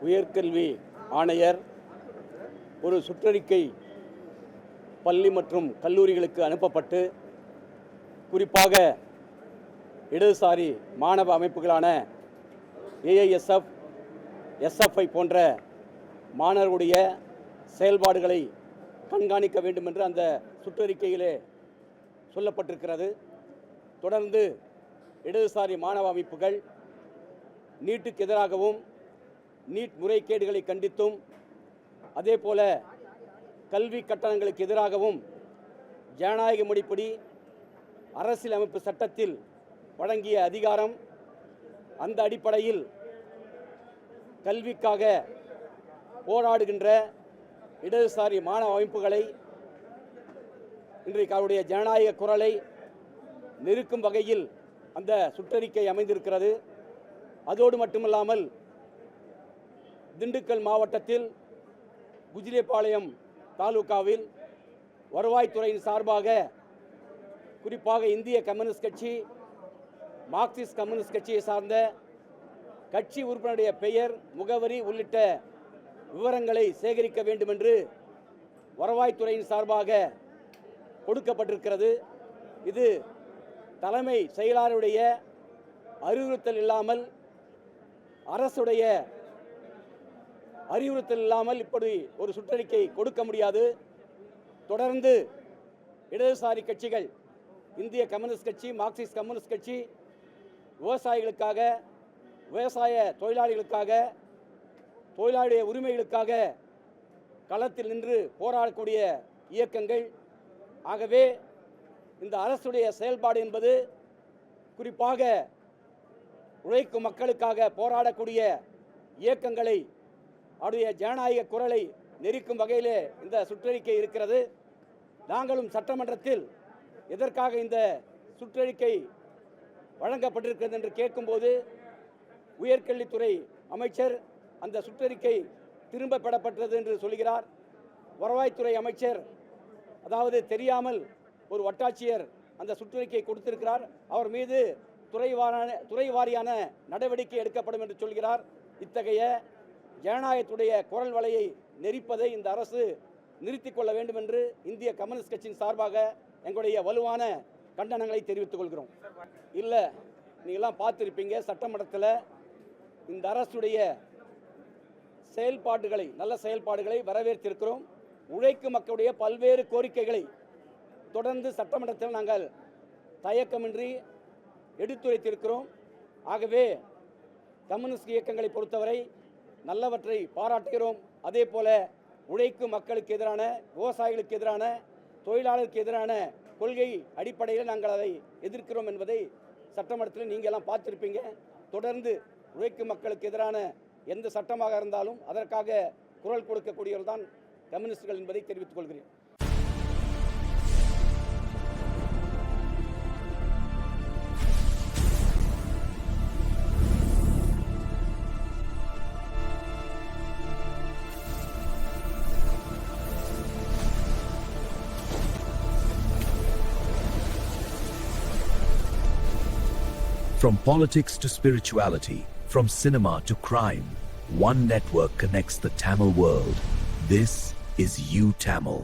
உயர்கல்வி ஆணையர் ஒரு சுற்றறிக்கை பள்ளி மற்றும் கல்லூரிகளுக்கு அனுப்பப்பட்டு குறிப்பாக இடதுசாரி மாணவ அமைப்புகளான ஏஐஎஸ்எஃப், எஸ்எஃப்ஐ போன்ற மாணவர்களுடைய செயல்பாடுகளை கண்காணிக்க வேண்டும் என்று அந்த சுற்றறிக்கையிலே சொல்லப்பட்டிருக்கிறது. தொடர்ந்து இடதுசாரி மாணவ அமைப்புகள் நீட்டுக்கு எதிராகவும் நீட் முறைகேடுகளை கண்டித்தும் அதேபோல கல்வி கட்டணங்களுக்கு எதிராகவும் ஜனநாயக முறைப்படி அரசியலமைப்பு சட்டத்தில் வழங்கிய அதிகாரம், அந்த அடிப்படையில் கல்விக்காக போராடுகின்ற இடதுசாரி மாணவ அமைப்புகளை இன்றைக்கு அவருடைய ஜனநாயக குரலை நெருக்கும் வகையில் அந்த சுற்றறிக்கை அமைந்திருக்கிறது. அதோடு மட்டுமல்லாமல் திண்டுக்கல் மாவட்டத்தில் குஜிலிபாளையம் தாலுகாவில் வருவாய்த்துறையின் சார்பாக குறிப்பாக இந்திய கம்யூனிஸ்ட் கட்சி, மார்க்சிஸ்ட் கம்யூனிஸ்ட் கட்சியை சார்ந்த கட்சி உறுப்பினருடைய பெயர், முகவரி உள்ளிட்ட விவரங்களை சேகரிக்க வேண்டும் என்று வருவாய்த்துறையின் சார்பாக கொடுக்கப்பட்டிருக்கிறது. இது தலைமை செயலாளருடைய அறிவுறுத்தல் இல்லாமல், அரசுடைய அறிவுறுத்தல் இல்லாமல் இப்படி ஒரு சுற்றறிக்கை கொடுக்க முடியாது. தொடர்ந்து இடதுசாரி கட்சிகள், இந்திய கம்யூனிஸ்ட் கட்சி, மார்க்சிஸ்ட் கம்யூனிஸ்ட் கட்சி விவசாயிகளுக்காக, விவசாய தொழிலாளிகளுக்காக, தொழிலாளிய உரிமைகளுக்காக களத்தில் நின்று போராடக்கூடிய இயக்கங்கள். ஆகவே இந்த அரசுடைய செயல்பாடு என்பது குறிப்பாக உழைக்கும் மக்களுக்காக போராடக்கூடிய இயக்கங்களை அவருடைய ஜனநாயக குரலை நெருக்கும் வகையிலே இந்த சுற்றறிக்கை இருக்கிறது. நாங்களும் சட்டமன்றத்தில் எதற்காக இந்த சுற்றறிக்கை வழங்கப்பட்டிருக்கிறது என்று கேட்கும்போது உயர்கல்வித்துறை அமைச்சர் அந்த சுற்றறிக்கை திரும்ப பெறப்பட்டது என்று சொல்கிறார். வருவாய்த்துறை அமைச்சர் அதாவது தெரியாமல் ஒரு வட்டாட்சியர் அந்த சுற்றறிக்கை கொடுத்திருக்கிறார், அவர் மீது துறை வாரியான நடவடிக்கை எடுக்கப்படும் என்று சொல்கிறார். இத்தகைய ஜனநாயகத்துடைய குரல் வலையை நெரிப்பதை இந்த அரசு நிறுத்திக் கொள்ள வேண்டும் என்று இந்திய கம்யூனிஸ்ட் கட்சியின் சார்பாக எங்களுடைய வலுவான கண்டனங்களை தெரிவித்துக் கொள்கிறோம். இல்லை, நீங்களாம் பார்த்துருப்பீங்க, சட்டமன்றத்தில் இந்த அரசுடைய செயல்பாடுகளை, நல்ல செயல்பாடுகளை வரவேற்றிருக்கிறோம். உழைக்கும் மக்களுடைய பல்வேறு கோரிக்கைகளை தொடர்ந்து சட்டமன்றத்தில் நாங்கள் தயக்கமின்றி எடுத்துரைத்திருக்கிறோம். ஆகவே கம்யூனிஸ்ட் இயக்கங்களை பொறுத்தவரை நல்லவற்றை பாராட்டுகிறோம். அதே போல உழைக்கும் மக்களுக்கு எதிரான, விவசாயிகளுக்கு எதிரான, தொழிலாளருக்கு எதிரான கொள்கை அடிப்படையில் நாங்கள் அதை எதிர்க்கிறோம் என்பதை சட்டமன்றத்தில் நீங்கள் எல்லாம் பார்த்துருப்பீங்க. தொடர்ந்து உழைக்கும் மக்களுக்கு எதிரான எந்த சட்டமாக இருந்தாலும் அதற்காக குரல் கொடுக்கக்கூடியவர்கள் தான் கம்யூனிஸ்டுகள் என்பதை தெரிவித்துக் கொள்கிறேன். From politics to spirituality, from cinema to crime, one network connects the Tamil world. This is UTamil.